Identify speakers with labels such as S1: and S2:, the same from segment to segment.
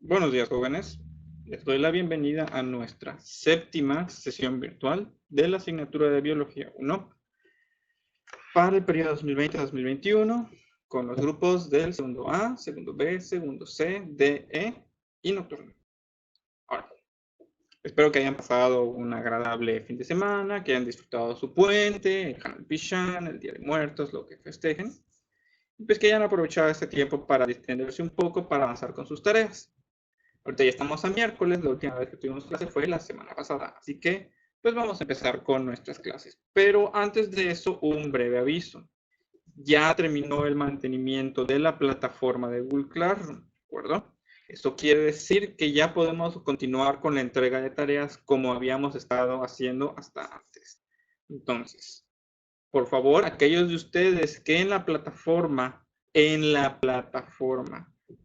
S1: Buenos días, jóvenes. Les doy la bienvenida a nuestra séptima sesión virtual de la asignatura de Biología 1 para el periodo 2020-2021 con los grupos del segundo A, segundo B, segundo C, D, E y nocturno. Ahora, espero que hayan pasado un agradable fin de semana, que hayan disfrutado su puente, el Hanal Pishan, el Día de Muertos, lo que festejen, y pues que hayan aprovechado este tiempo para distenderse un poco para avanzar con sus tareas. Ahorita ya estamos a miércoles, la última vez que tuvimos clase fue la semana pasada, así que pues vamos a empezar con nuestras clases. Pero antes de eso, un breve aviso. Ya terminó el mantenimiento de la plataforma de Google Classroom, ¿de acuerdo? Esto quiere decir que ya podemos continuar con la entrega de tareas como habíamos estado haciendo hasta antes. Entonces, por favor, aquellos de ustedes que en la plataforma,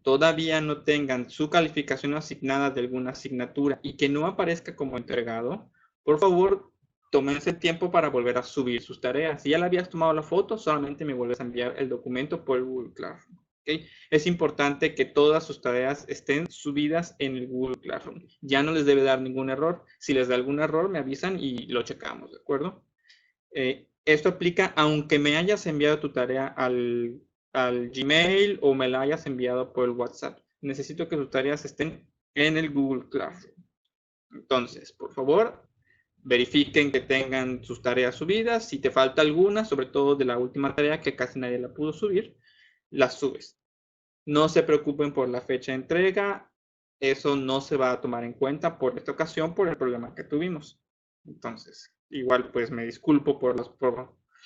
S1: todavía no tengan su calificación asignada de alguna asignatura y que no aparezca como entregado, por favor, tómense el tiempo para volver a subir sus tareas. Si ya le habías tomado la foto, solamente me vuelves a enviar el documento por Google Classroom. ¿Okay? Es importante que todas sus tareas estén subidas en el Google Classroom. Ya no les debe dar ningún error. Si les da algún error, me avisan y lo checamos, ¿de acuerdo? Esto aplica aunque me hayas enviado tu tarea al Gmail o me la hayas enviado por el WhatsApp. Necesito que tus tareas estén en el Google Classroom. Entonces, por favor, verifiquen que tengan sus tareas subidas. Si te falta alguna, sobre todo de la última tarea que casi nadie la pudo subir, las subes. No se preocupen por la fecha de entrega. Eso no se va a tomar en cuenta por esta ocasión por el problema que tuvimos. Entonces, igual pues me disculpo por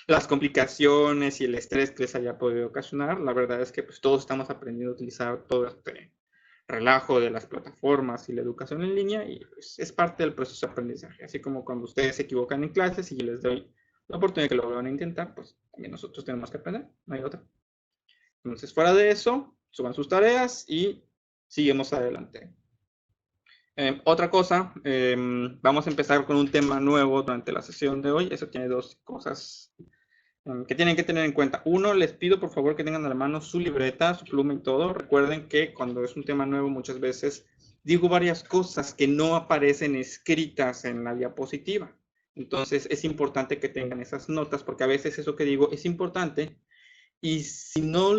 S1: las complicaciones y el estrés que les haya podido ocasionar. La verdad es que pues todos estamos aprendiendo a utilizar todo este relajo de las plataformas y la educación en línea y pues, es parte del proceso de aprendizaje. Así como cuando ustedes se equivocan en clases y yo les doy la oportunidad de que lo van a intentar, pues también nosotros tenemos que aprender, no hay otra. Entonces, fuera de eso, suban sus tareas y seguimos adelante. Otra cosa, vamos a empezar con un tema nuevo durante la sesión de hoy. Eso tiene dos cosas que tienen que tener en cuenta. Uno, les pido por favor que tengan a la mano su libreta, su pluma y todo. Recuerden que cuando es un tema nuevo muchas veces digo varias cosas que no aparecen escritas en la diapositiva. Entonces es importante que tengan esas notas porque a veces eso que digo es importante y si no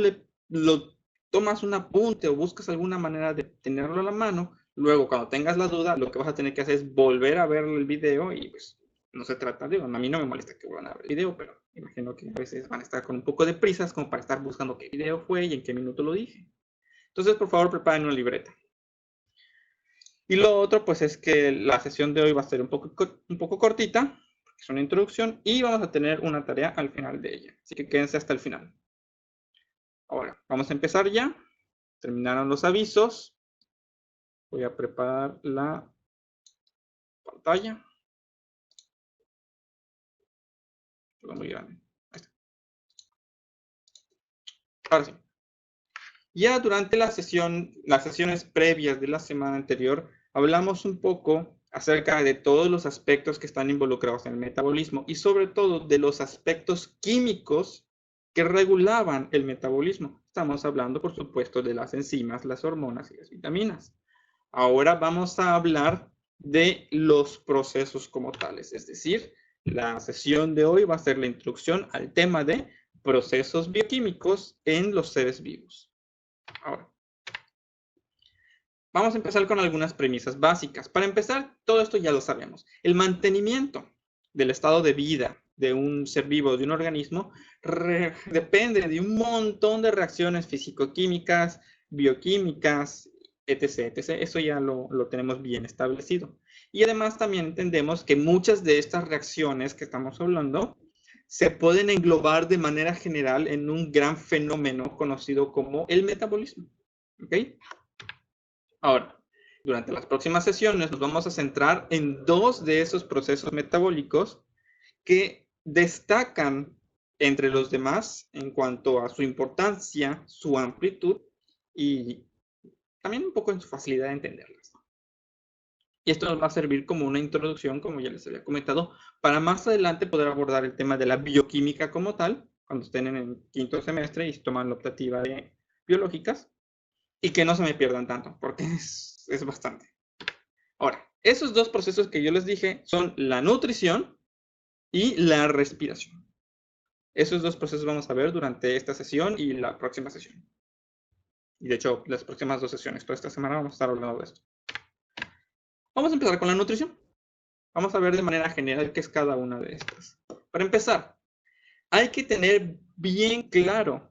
S1: lo tomas un apunte o buscas alguna manera de tenerlo a la mano, luego cuando tengas la duda, lo que vas a tener que hacer es volver a ver el video y pues no se trata, digo, a mí no me molesta que vuelvan a ver el video, pero imagino que a veces van a estar con un poco de prisas como para estar buscando qué video fue y en qué minuto lo dije. Entonces, por favor, preparen una libreta. Y lo otro, pues es que la sesión de hoy va a ser un poco cortita, porque es una introducción, y vamos a tener una tarea al final de ella. Así que quédense hasta el final. Ahora, vamos a empezar ya. Terminaron los avisos. Voy a preparar la pantalla. Muy grande. Ahí está. Ahora sí. Ya durante las sesiones previas de la semana anterior, hablamos un poco acerca de todos los aspectos que están involucrados en el metabolismo y sobre todo de los aspectos químicos que regulaban el metabolismo. Estamos hablando, por supuesto, de las enzimas, las hormonas y las vitaminas. Ahora vamos a hablar de los procesos como tales, es decir, la sesión de hoy va a ser la introducción al tema de procesos bioquímicos en los seres vivos. Ahora, vamos a empezar con algunas premisas básicas. Para empezar, todo esto ya lo sabemos. El mantenimiento del estado de vida de un ser vivo, de un organismo, depende de un montón de reacciones físico-químicas, bioquímicas, etc, etc. Eso ya lo tenemos bien establecido. Y además también entendemos que muchas de estas reacciones que estamos hablando se pueden englobar de manera general en un gran fenómeno conocido como el metabolismo. ¿Ok? Ahora, durante las próximas sesiones nos vamos a centrar en dos de esos procesos metabólicos que destacan entre los demás en cuanto a su importancia, su amplitud y también un poco en su facilidad de entenderlas. Y esto nos va a servir como una introducción, como ya les había comentado, para más adelante poder abordar el tema de la bioquímica como tal, cuando estén en el quinto semestre y toman la optativa de biológicas. y que no se me pierdan tanto, porque es bastante. Ahora, esos dos procesos que yo les dije son la nutrición y la respiración. Esos dos procesos vamos a ver durante esta sesión y la próxima sesión. Y de hecho, las próximas dos sesiones, toda esta semana vamos a estar hablando de esto. Vamos a empezar con la nutrición. Vamos a ver de manera general qué es cada una de estas. Para empezar, hay que tener bien claro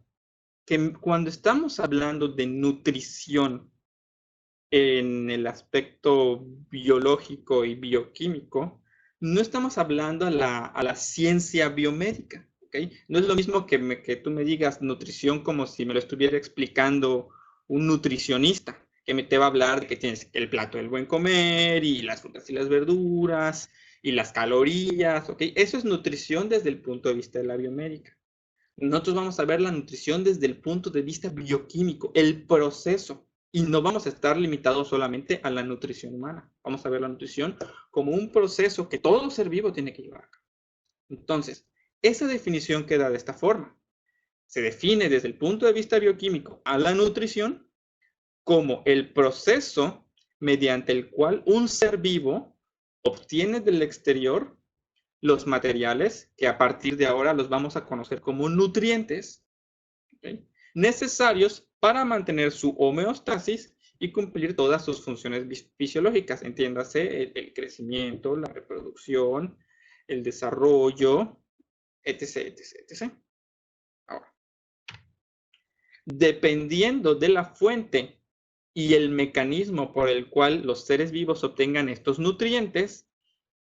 S1: que cuando estamos hablando de nutrición en el aspecto biológico y bioquímico, no estamos hablando a la ciencia biomédica, ¿ok? No es lo mismo que tú me digas nutrición como si me lo estuviera explicando un nutricionista, que te va a hablar de que tienes el plato del buen comer y las frutas y las verduras y las calorías, ¿ok? Eso es nutrición desde el punto de vista de la biomédica. Nosotros vamos a ver la nutrición desde el punto de vista bioquímico, el proceso. Y no vamos a estar limitados solamente a la nutrición humana. Vamos a ver la nutrición como un proceso que todo ser vivo tiene que llevar a cabo. Entonces, esa definición queda de esta forma. Se define desde el punto de vista bioquímico a la nutrición como el proceso mediante el cual un ser vivo obtiene del exterior los materiales que a partir de ahora los vamos a conocer como nutrientes, ¿okay?, necesarios para mantener su homeostasis y cumplir todas sus funciones fisiológicas, entiéndase el crecimiento, la reproducción, el desarrollo, etc, etc, etc. Ahora, dependiendo de la fuente y el mecanismo por el cual los seres vivos obtengan estos nutrientes,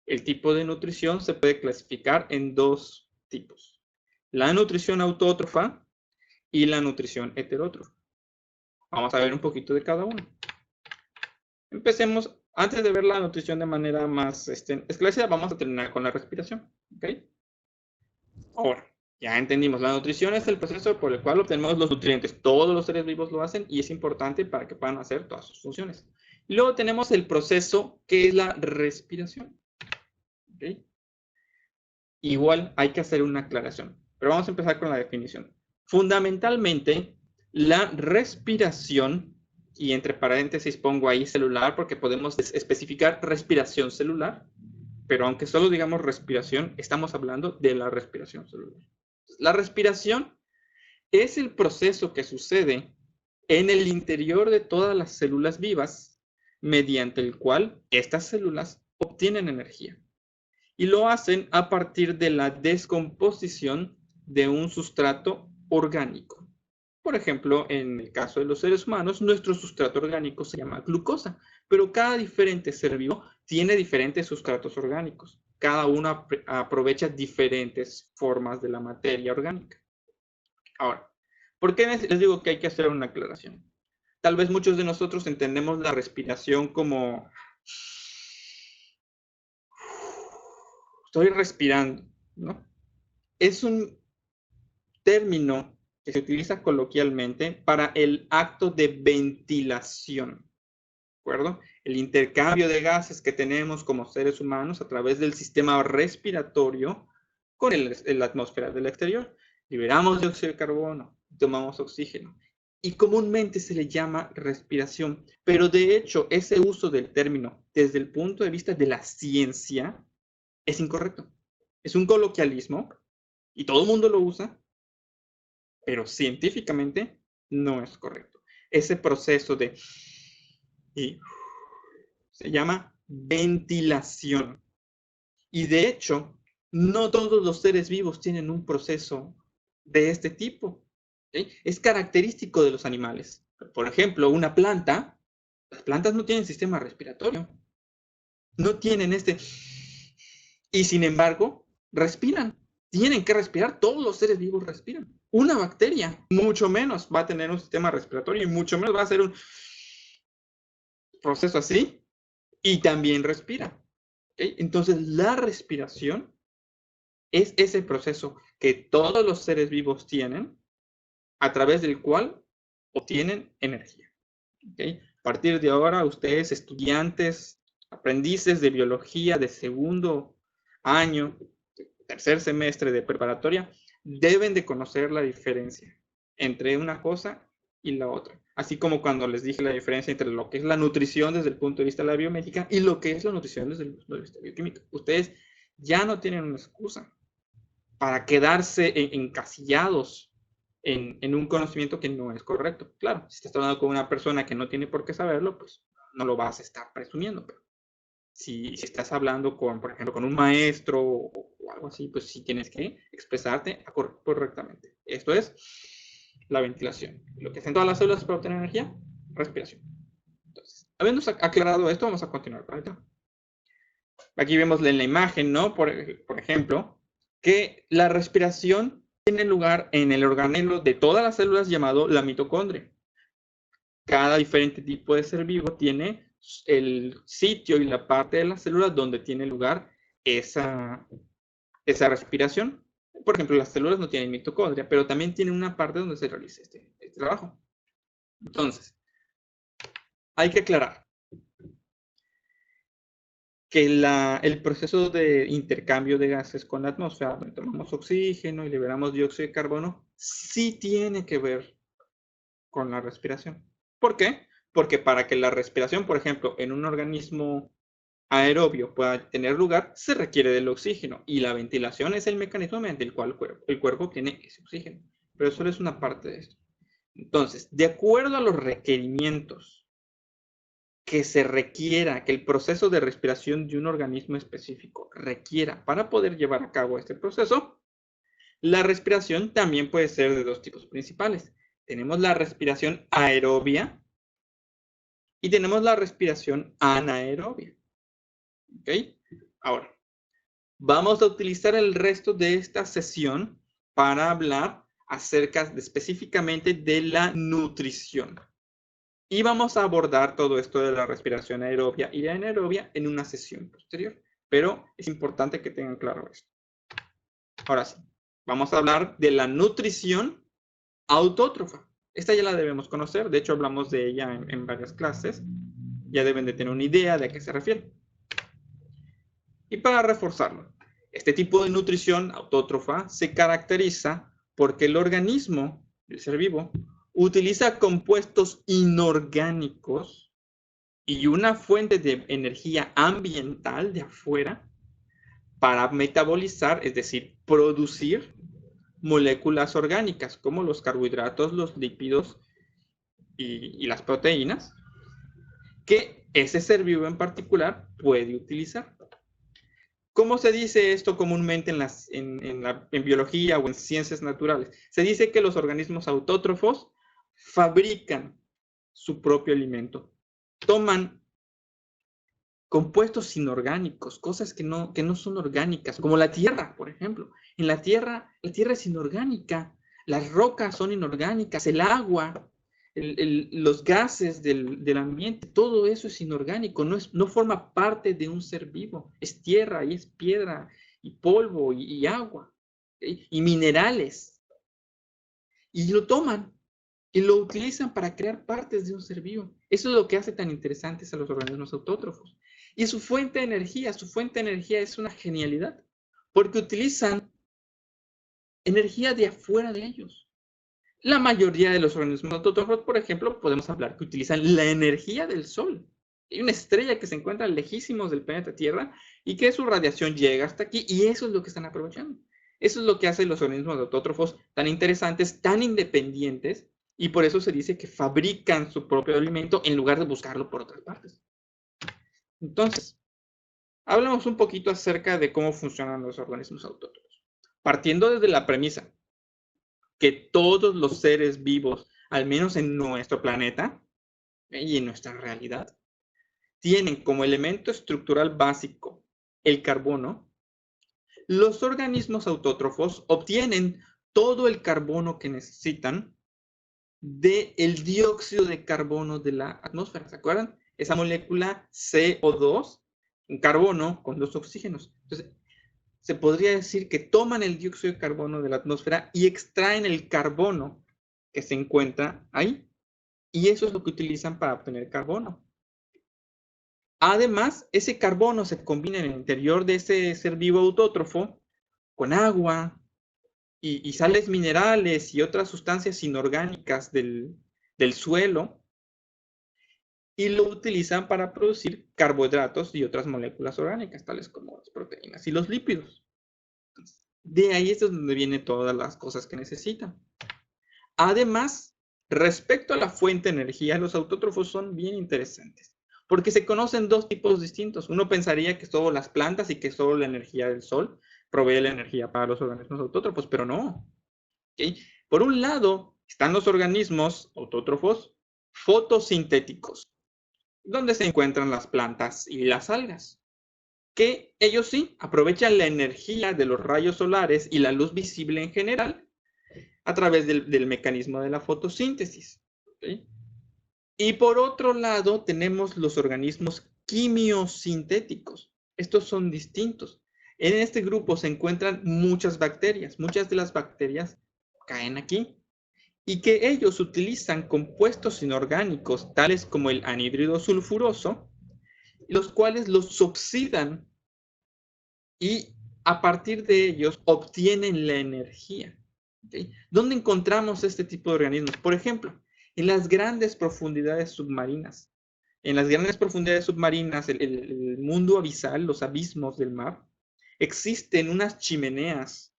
S1: el tipo de nutrición se puede clasificar en dos tipos: la nutrición autótrofa y la nutrición heterótrofa. Vamos a ver un poquito de cada uno. Empecemos, antes de ver la nutrición de manera más esclarecida, vamos a terminar con la respiración, ¿ok? Ahora, ya entendimos, la nutrición es el proceso por el cual obtenemos los nutrientes. Todos los seres vivos lo hacen y es importante para que puedan hacer todas sus funciones. Y luego tenemos el proceso que es la respiración, ¿ok? Igual hay que hacer una aclaración, pero vamos a empezar con la definición. Fundamentalmente, la respiración, y entre paréntesis pongo ahí celular porque podemos especificar respiración celular, pero aunque solo digamos respiración, estamos hablando de la respiración celular. La respiración es el proceso que sucede en el interior de todas las células vivas, mediante el cual estas células obtienen energía. Y lo hacen a partir de la descomposición de un sustrato orgánico. Por ejemplo, en el caso de los seres humanos, nuestro sustrato orgánico se llama glucosa, pero cada diferente ser vivo tiene diferentes sustratos orgánicos. Cada uno aprovecha diferentes formas de la materia orgánica. Ahora, ¿por qué les digo que hay que hacer una aclaración? Tal vez muchos de nosotros entendemos la respiración como estoy respirando, ¿no? Es un término que se utiliza coloquialmente para el acto de ventilación, ¿de acuerdo? El intercambio de gases que tenemos como seres humanos a través del sistema respiratorio con la atmósfera del exterior. Liberamos dióxido de carbono, tomamos oxígeno. Y comúnmente se le llama respiración. Pero de hecho, ese uso del término desde el punto de vista de la ciencia es incorrecto. Es un coloquialismo y todo el mundo lo usa, pero científicamente no es correcto. Ese proceso de se llama ventilación. Y de hecho, no todos los seres vivos tienen un proceso de este tipo, ¿sí? Es característico de los animales. Por ejemplo, una planta, las plantas no tienen sistema respiratorio. No tienen y sin embargo, respiran. Tienen que respirar, todos los seres vivos respiran. Una bacteria, mucho menos va a tener un sistema respiratorio y mucho menos va a hacer un proceso así y también respira. ¿Okay? Entonces, la respiración es ese proceso que todos los seres vivos tienen a través del cual obtienen energía. ¿Okay? A partir de ahora, ustedes, estudiantes, aprendices de biología de segundo año, tercer semestre de preparatoria, deben de conocer la diferencia entre una cosa y la otra. Así como cuando les dije la diferencia entre lo que es la nutrición desde el punto de vista de la biomédica y lo que es la nutrición desde el punto de vista bioquímico. Ustedes ya no tienen una excusa para quedarse encasillados en un conocimiento que no es correcto. Claro, si estás hablando con una persona que no tiene por qué saberlo, pues no lo vas a estar presumiendo. Pero si estás hablando con, por ejemplo, con un maestro o algo así, pues sí tienes que expresarte correctamente. Esto es la ventilación. Lo que hacen todas las células para obtener energía, respiración. Entonces, habiendo aclarado esto, vamos a continuar con el tema. Aquí vemos en la imagen, ¿no? Por ejemplo, que la respiración tiene lugar en el organelo de todas las células llamado la mitocondria. Cada diferente tipo de ser vivo tiene el sitio y la parte de las células donde tiene lugar esa respiración. Por ejemplo, las células no tienen mitocondria, pero también tienen una parte donde se realiza este trabajo. Entonces, hay que aclarar que el proceso de intercambio de gases con la atmósfera, donde tomamos oxígeno y liberamos dióxido de carbono, sí tiene que ver con la respiración. ¿Por qué? Porque para que la respiración, por ejemplo, en un organismo aerobio pueda tener lugar, se requiere del oxígeno y la ventilación es el mecanismo mediante el cual el cuerpo obtiene ese oxígeno. Pero solo es una parte de esto. Entonces, de acuerdo a los requerimientos que se requiera, que el proceso de respiración de un organismo específico requiera para poder llevar a cabo este proceso, la respiración también puede ser de dos tipos principales. Tenemos la respiración aerobia y tenemos la respiración anaerobia. ¿Ok? Ahora, vamos a utilizar el resto de esta sesión para hablar acerca específicamente de la nutrición. Y vamos a abordar todo esto de la respiración aerobia y la anaerobia en una sesión posterior. Pero es importante que tengan claro esto. Ahora sí, vamos a hablar de la nutrición autótrofa. Esta ya la debemos conocer. De hecho, hablamos de ella en varias clases. Ya deben de tener una idea de a qué se refiere. Y para reforzarlo, este tipo de nutrición autótrofa se caracteriza porque el organismo, el ser vivo, utiliza compuestos inorgánicos y una fuente de energía ambiental de afuera para metabolizar, es decir, producir moléculas orgánicas como los carbohidratos, los lípidos y las proteínas que ese ser vivo en particular puede utilizar. ¿Cómo se dice esto comúnmente en biología o en ciencias naturales? Se dice que los organismos autótrofos fabrican su propio alimento. Toman compuestos inorgánicos, cosas que no son orgánicas, como la tierra, por ejemplo. En la tierra es inorgánica, las rocas son inorgánicas, el agua, los gases del ambiente, todo eso es inorgánico, no forma parte de un ser vivo. Es tierra y es piedra y polvo y agua y minerales. Y lo toman y lo utilizan para crear partes de un ser vivo. Eso es lo que hace tan interesantes a los organismos autótrofos. Y su fuente de energía es una genialidad, porque utilizan energía de afuera de ellos. La mayoría de los organismos autótrofos, por ejemplo, podemos hablar que utilizan la energía del Sol. Hay una estrella que se encuentra lejísimos del planeta Tierra y que su radiación llega hasta aquí y eso es lo que están aprovechando. Eso es lo que hace los organismos autótrofos tan interesantes, tan independientes, y por eso se dice que fabrican su propio alimento en lugar de buscarlo por otras partes. Entonces, hablemos un poquito acerca de cómo funcionan los organismos autótrofos. Partiendo desde la premisa que todos los seres vivos, al menos en nuestro planeta y en nuestra realidad, tienen como elemento estructural básico el carbono, los organismos autótrofos obtienen todo el carbono que necesitan del dióxido de carbono de la atmósfera. ¿Se acuerdan? Esa molécula CO2, un carbono con dos oxígenos. Entonces, se podría decir que toman el dióxido de carbono de la atmósfera y extraen el carbono que se encuentra ahí. Y eso es lo que utilizan para obtener carbono. Además, ese carbono se combina en el interior de ese ser vivo autótrofo con agua y sales minerales y otras sustancias inorgánicas del del suelo y lo utilizan para producir carbohidratos y otras moléculas orgánicas, tales como las proteínas y los lípidos. De ahí es donde vienen todas las cosas que necesitan. Además, respecto a la fuente de energía, los autótrofos son bien interesantes, porque se conocen dos tipos distintos. Uno pensaría que solo las plantas y que solo la energía del sol provee la energía para los organismos autótrofos, pero no. ¿Okay? Por un lado, están los organismos autótrofos fotosintéticos, donde se encuentran las plantas y las algas, que ellos sí aprovechan la energía de los rayos solares y la luz visible en general a través del mecanismo de la fotosíntesis. ¿Okay? Y por otro lado, tenemos los organismos quimiosintéticos. Estos son distintos. En este grupo se encuentran muchas bacterias. Muchas de las bacterias caen aquí y que ellos utilizan compuestos inorgánicos tales como el anhídrido sulfuroso, los cuales los oxidan y a partir de ellos obtienen la energía. ¿Okay? ¿Dónde encontramos este tipo de organismos? Por ejemplo, en las grandes profundidades submarinas. En las grandes profundidades submarinas, el mundo abisal, los abismos del mar, existen unas chimeneas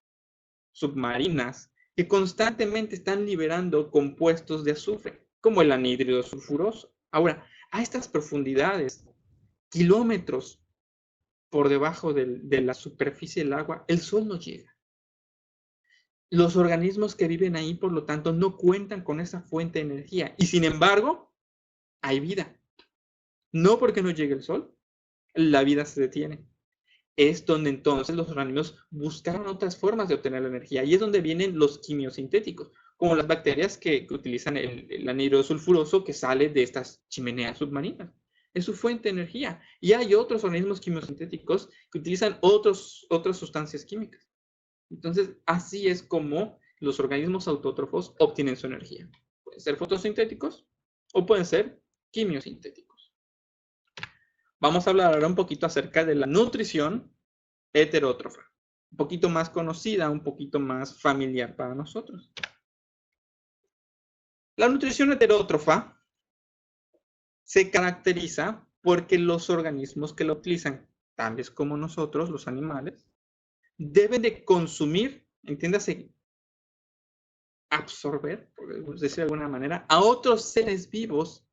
S1: submarinas que constantemente están liberando compuestos de azufre, como el anhídrido sulfuroso. Ahora, a estas profundidades, kilómetros por debajo de la superficie del agua, el sol no llega. Los organismos que viven ahí, por lo tanto, no cuentan con esa fuente de energía. Y sin embargo, hay vida. No porque no llegue el sol, la vida se detiene. Es donde entonces los organismos buscaron otras formas de obtener la energía. Y es donde vienen los quimiosintéticos, como las bacterias que utilizan el anhídrido sulfuroso que sale de estas chimeneas submarinas. Es su fuente de energía. Y hay otros organismos quimiosintéticos que utilizan otras sustancias químicas. Entonces, así es como los organismos autótrofos obtienen su energía. Pueden ser fotosintéticos o pueden ser quimiosintéticos. Vamos a hablar ahora un poquito acerca de la nutrición heterótrofa. Un poquito más conocida, un poquito más familiar para nosotros. La nutrición heterótrofa se caracteriza porque los organismos que la utilizan, tales como nosotros, los animales, deben de consumir, entiéndase, absorber, por decirlo de alguna manera, a otros seres vivos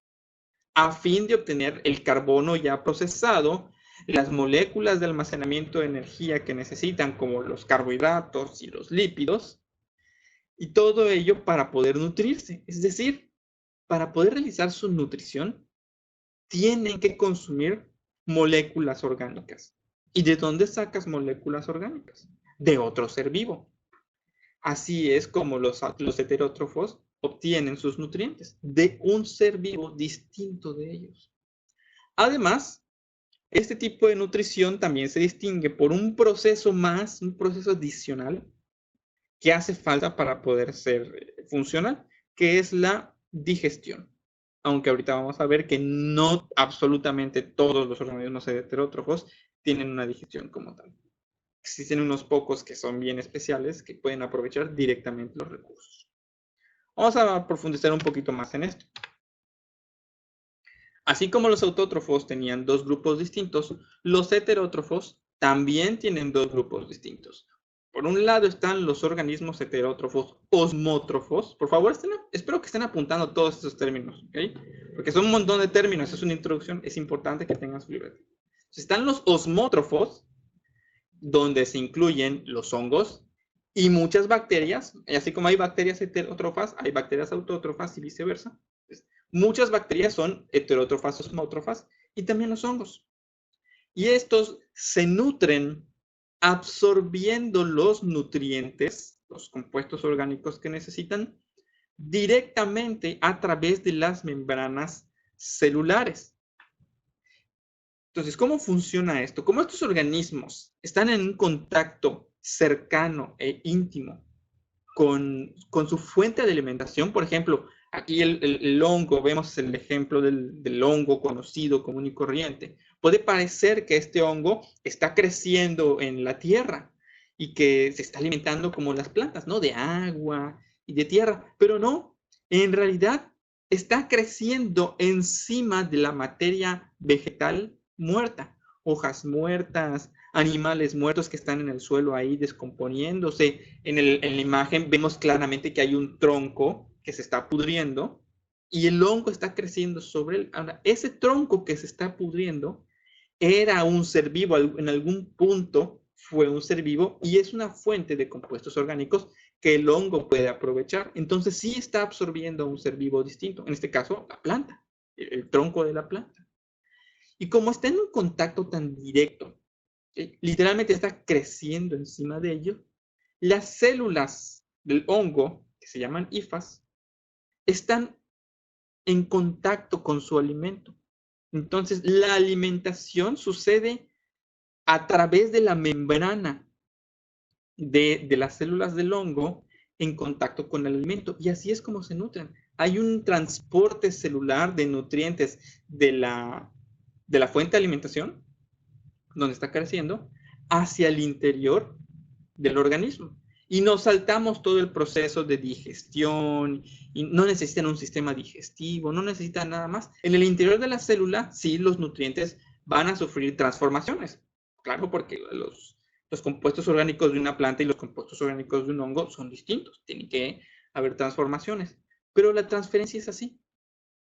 S1: a fin de obtener el carbono ya procesado, las moléculas de almacenamiento de energía que necesitan, como los carbohidratos y los lípidos, y todo ello para poder nutrirse. Es decir, para poder realizar su nutrición, tienen que consumir moléculas orgánicas. ¿Y de dónde sacas moléculas orgánicas? De otro ser vivo. Así es como los heterótrofos obtienen sus nutrientes, de un ser vivo distinto de ellos. Además, este tipo de nutrición también se distingue por un proceso adicional que hace falta para poder ser funcional, que es la digestión. Aunque ahorita vamos a ver que no absolutamente todos los organismos heterótrofos tienen una digestión como tal. Existen unos pocos que son bien especiales que pueden aprovechar directamente los recursos. Vamos a profundizar un poquito más en esto. Así como los autótrofos tenían dos grupos distintos, los heterótrofos también tienen dos grupos distintos. Por un lado están los organismos heterótrofos osmótrofos. Por favor, espero que estén apuntando todos esos términos, ¿okay? Porque son un montón de términos, es una introducción, es importante que tengan su libreta. Están los osmótrofos, donde se incluyen los hongos y muchas bacterias, y así como hay bacterias heterótrofas, hay bacterias autótrofas y viceversa. Muchas bacterias son heterótrofas, osmótrofas y también los hongos. Y estos se nutren absorbiendo los nutrientes, los compuestos orgánicos que necesitan, directamente a través de las membranas celulares. Entonces, ¿cómo funciona esto? Como estos organismos están en un contacto cercano e íntimo con su fuente de alimentación, por ejemplo, aquí el hongo, vemos el ejemplo del hongo conocido, común y corriente. Puede parecer que este hongo está creciendo en la tierra y que se está alimentando como las plantas, ¿no? De agua y de tierra, pero no, en realidad está creciendo encima de la materia vegetal muerta, hojas muertas, animales muertos que están en el suelo ahí descomponiéndose. En la imagen vemos claramente que hay un tronco que se está pudriendo y el hongo está creciendo sobre él. Ahora, ese tronco que se está pudriendo era un ser vivo, en algún punto fue un ser vivo y es una fuente de compuestos orgánicos que el hongo puede aprovechar. Entonces sí está absorbiendo a un ser vivo distinto, en este caso la planta, el tronco de la planta. Y como está en un contacto tan directo, literalmente está creciendo encima de ello, las células del hongo, que se llaman hifas, están en contacto con su alimento. Entonces la alimentación sucede a través de la membrana de las células del hongo en contacto con el alimento. Y así es como se nutren. Hay un transporte celular de nutrientes de la fuente de alimentación, donde está creciendo, hacia el interior del organismo. Y nos saltamos todo el proceso de digestión, y no necesitan un sistema digestivo, no necesitan nada más. En el interior de la célula, sí, los nutrientes van a sufrir transformaciones. Claro, porque los compuestos orgánicos de una planta y los compuestos orgánicos de un hongo son distintos. Tienen que haber transformaciones. Pero la transferencia es así.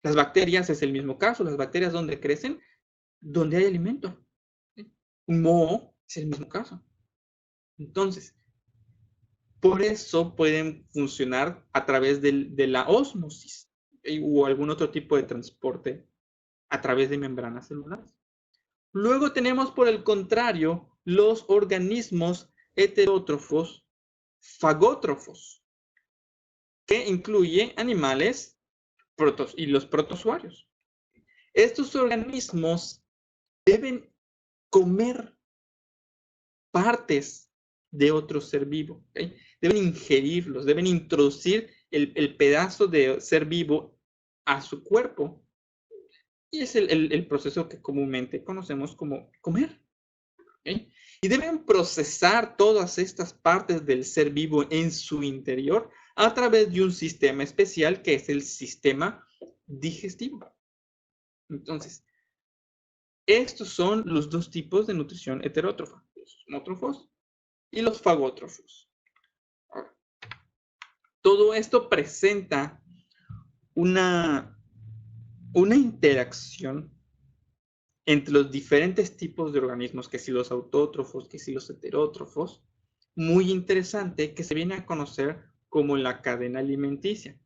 S1: Las bacterias es el mismo caso. Las bacterias donde crecen, donde hay alimento. Un moho es el mismo caso. Entonces, por eso pueden funcionar a través de la ósmosis o algún otro tipo de transporte a través de membranas celulares. Luego tenemos, por el contrario, los organismos heterótrofos fagótrofos, que incluye animales y los protozoarios. Estos organismos deben comer partes de otro ser vivo. ¿Okay? Deben ingerirlos, deben introducir el pedazo de ser vivo a su cuerpo. Y es el proceso que comúnmente conocemos como comer. ¿Okay? Y deben procesar todas estas partes del ser vivo en su interior a través de un sistema especial que es el sistema digestivo. Entonces, estos son los dos tipos de nutrición heterótrofa, los osmótrofos y los fagótrofos. Ahora, todo esto presenta una interacción entre los diferentes tipos de organismos, que si los autótrofos, que si los heterótrofos, muy interesante, que se viene a conocer como la cadena alimenticia,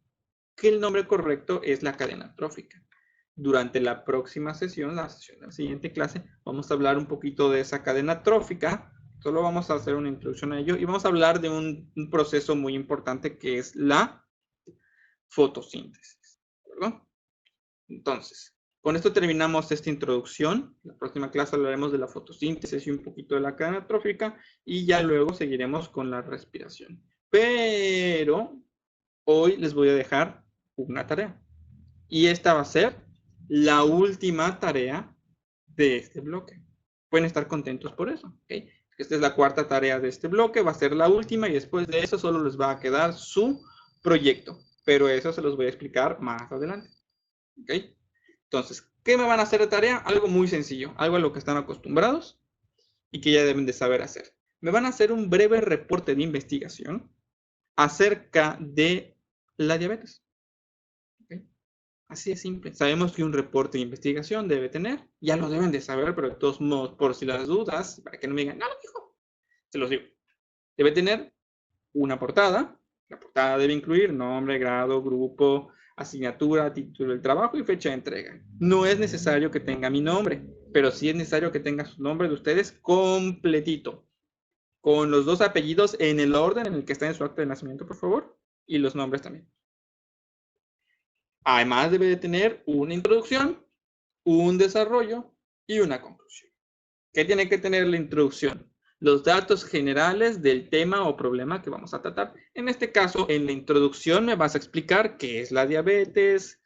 S1: que el nombre correcto es la cadena trófica. Durante la próxima sesión, la sesión de la siguiente clase, vamos a hablar un poquito de esa cadena trófica. Solo vamos a hacer una introducción a ello y vamos a hablar de un proceso muy importante que es la fotosíntesis. ¿Verdad? Entonces, con esto terminamos esta introducción. En la próxima clase hablaremos de la fotosíntesis y un poquito de la cadena trófica y ya luego seguiremos con la respiración. Pero hoy les voy a dejar una tarea. Y esta va a ser la última tarea de este bloque. Pueden estar contentos por eso. ¿Okay? Esta es la cuarta tarea de este bloque, va a ser la última y después de eso solo les va a quedar su proyecto. Pero eso se los voy a explicar más adelante. ¿Okay? Entonces, ¿qué me van a hacer de tarea? Algo muy sencillo, algo a lo que están acostumbrados y que ya deben de saber hacer. Me van a hacer un breve reporte de investigación acerca de la diabetes. ¿Okay? Así de simple. Sabemos que un reporte de investigación debe tener, ya lo deben de saber, pero de todos modos, por si las dudas, para que no me digan, no lo dijo, se los digo. Debe tener una portada. La portada debe incluir nombre, grado, grupo, asignatura, título del trabajo y fecha de entrega. No es necesario que tenga mi nombre, pero sí es necesario que tenga su nombre de ustedes completito, con los dos apellidos en el orden en el que está en su acta de nacimiento, por favor, y los nombres también. Además debe de tener una introducción, un desarrollo y una conclusión. ¿Qué tiene que tener la introducción? Los datos generales del tema o problema que vamos a tratar. En este caso, en la introducción me vas a explicar qué es la diabetes,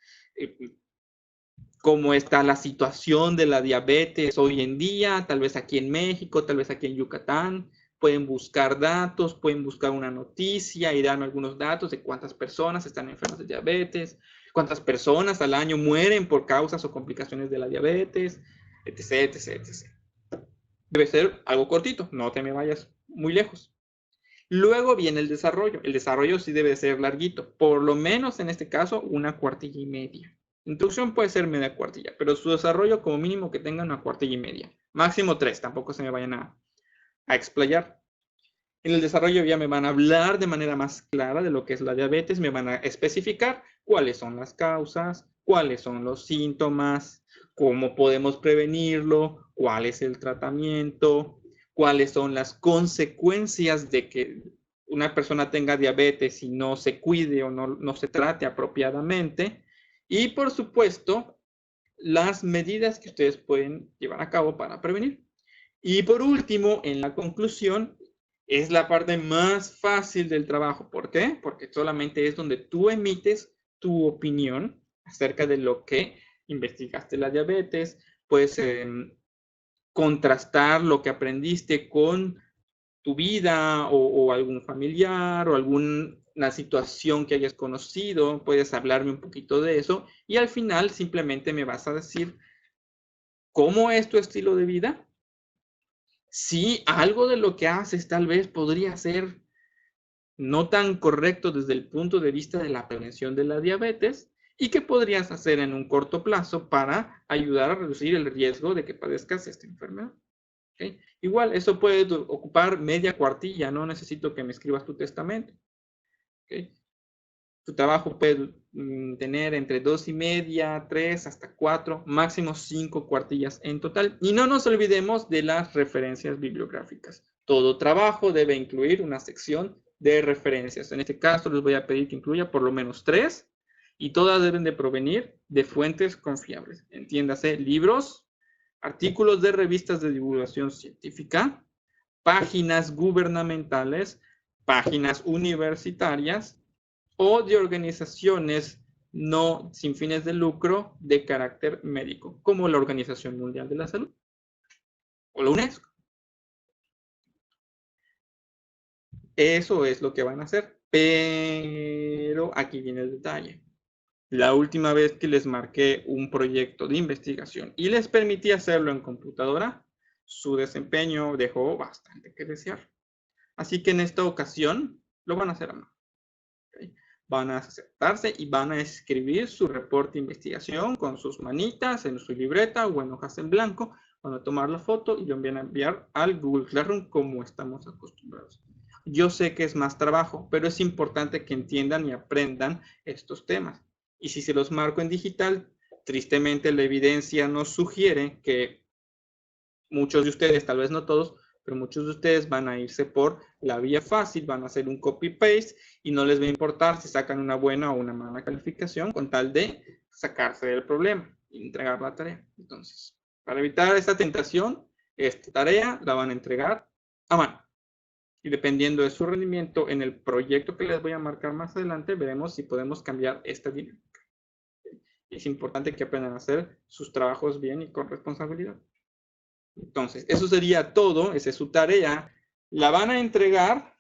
S1: cómo está la situación de la diabetes hoy en día, tal vez aquí en México, tal vez aquí en Yucatán. Pueden buscar datos, pueden buscar una noticia y dar algunos datos de cuántas personas están enfermas de diabetes, cuántas personas al año mueren por causas o complicaciones de la diabetes, etc, etc, etc. Debe ser algo cortito, no te me vayas muy lejos. Luego viene el desarrollo. El desarrollo sí debe ser larguito, por lo menos en este caso una cuartilla y media. Introducción puede ser media cuartilla, pero su desarrollo como mínimo que tenga una cuartilla y media. Máximo 3, tampoco se me vayan a explayar. En el desarrollo ya me van a hablar de manera más clara de lo que es la diabetes, me van a especificar cuáles son las causas, cuáles son los síntomas, cómo podemos prevenirlo, cuál es el tratamiento, cuáles son las consecuencias de que una persona tenga diabetes y no se cuide o no se trate apropiadamente. Y por supuesto, las medidas que ustedes pueden llevar a cabo para prevenir. Y por último, en la conclusión, es la parte más fácil del trabajo. ¿Por qué? Porque solamente es donde tú emites tu opinión acerca de lo que investigaste la diabetes. Puedes contrastar lo que aprendiste con tu vida o algún familiar o alguna situación que hayas conocido. Puedes hablarme un poquito de eso y al final simplemente me vas a decir cómo es tu estilo de vida. Si algo de lo que haces tal vez podría ser no tan correcto desde el punto de vista de la prevención de la diabetes y qué podrías hacer en un corto plazo para ayudar a reducir el riesgo de que padezcas esta enfermedad. ¿Okay? Igual, eso puede ocupar media cuartilla, no necesito que me escribas tu testamento. ¿Okay? Tu trabajo puede tener entre 2,5, 3, hasta 4, máximo 5 cuartillas en total. Y no nos olvidemos de las referencias bibliográficas. Todo trabajo debe incluir una sección de referencias. En este caso les voy a pedir que incluya por lo menos 3 y todas deben de provenir de fuentes confiables. Entiéndase, libros, artículos de revistas de divulgación científica, páginas gubernamentales, páginas universitarias, o de organizaciones no sin fines de lucro de carácter médico, como la Organización Mundial de la Salud o la UNESCO. Eso es lo que van a hacer, pero aquí viene el detalle. La última vez que les marqué un proyecto de investigación y les permití hacerlo en computadora, su desempeño dejó bastante que desear. Así que en esta ocasión lo van a hacer a mano. ¿Okay? Van a sentarse y van a escribir su reporte de investigación con sus manitas en su libreta o en hojas en blanco. Van a tomar la foto y lo van a enviar al Google Classroom como estamos acostumbrados. Yo sé que es más trabajo, pero es importante que entiendan y aprendan estos temas. Y si se los marco en digital, tristemente la evidencia nos sugiere que muchos de ustedes, tal vez no todos, pero muchos de ustedes van a irse por la vía fácil, van a hacer un copy-paste y no les va a importar si sacan una buena o una mala calificación con tal de sacarse del problema y entregar la tarea. Entonces, para evitar esta tentación, esta tarea la van a entregar a mano. Y dependiendo de su rendimiento en el proyecto que les voy a marcar más adelante, veremos si podemos cambiar esta dinámica. Es importante que aprendan a hacer sus trabajos bien y con responsabilidad. Entonces, eso sería todo, esa es su tarea. La van a entregar,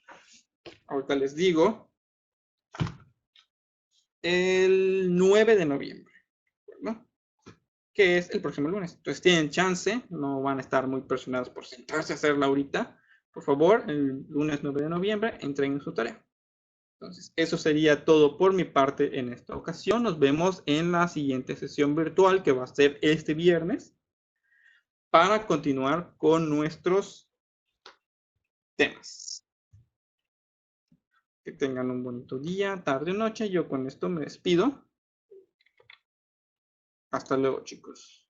S1: ahorita les digo, el 9 de noviembre, ¿no? Que es el próximo lunes. Entonces tienen chance, no van a estar muy presionados por sentarse a hacerla ahorita. Por favor, el lunes 9 de noviembre entreguen su tarea. Entonces, eso sería todo por mi parte en esta ocasión. Nos vemos en la siguiente sesión virtual que va a ser este viernes para continuar con nuestros temas. Que tengan un bonito día, tarde o noche. Yo con esto me despido. Hasta luego, chicos.